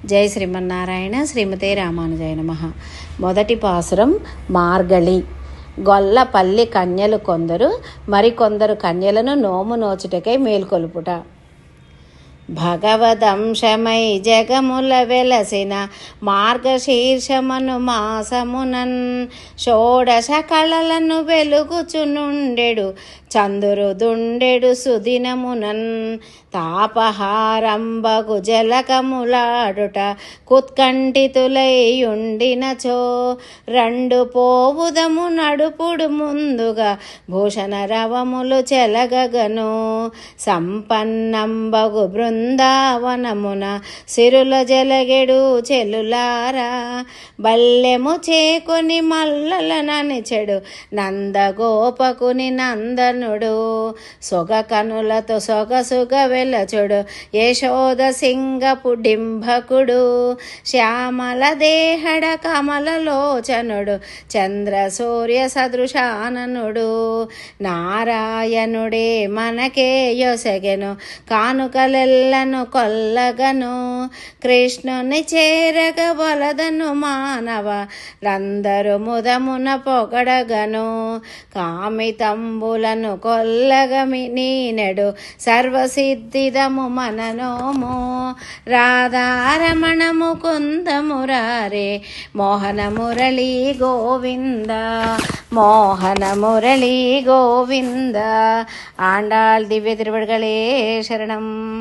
జై శ్రీమన్నారాయణ. శ్రీమతే రామానుజాయ నమః. మొదటి పాసురం మార్గళి. గొల్లపల్లి కన్యలు కొందరు మరికొందరు కన్యలను నోము నోచుటకై మేల్కొలుపుట. భగవదంశమై జగముల వెలసిన మార్గశీర్షమను మాసమునన్ షోడశ కళలను వెలుగుచునుండెడు చందురు దుండెడు సుదినమునన్ తాపహారంబగు జలకములాడుట కుత్కంఠితులైయుండినచో రెండు పోవుదము నడుపుడు ముందుగా భూషణ రవములు చెలగగను సంపన్నంబగు బృందావనమున సిరుల జలగెడు చెలులారా బల్లెము చేకొని మల్లలననిచెడు నందగోపకుని నందనుడు సొగ కనులతో సొగసుగ వెలచుడు యశోద సింగపు డింభకుడు శ్యామల దేహడ కమలలోచనుడు చంద్ర సూర్య సదృశాననుడు నారాయణుడే మనకే యొసగెను కానుకలెల్లను కొల్లగను కృష్ణుని చేరగ వలదను మానవ లందరు ముదమున పొగడగను కామితంబులను కొల్లగమి నీనెడు సర్వసిద్ధిదము మననోము రాధారమణ ముకుందమురారే మోహన మురళీ గోవింద మోహన మురళీ గోవింద. ఆండాళ్ దివ్య తిరువడిகளே శరణం.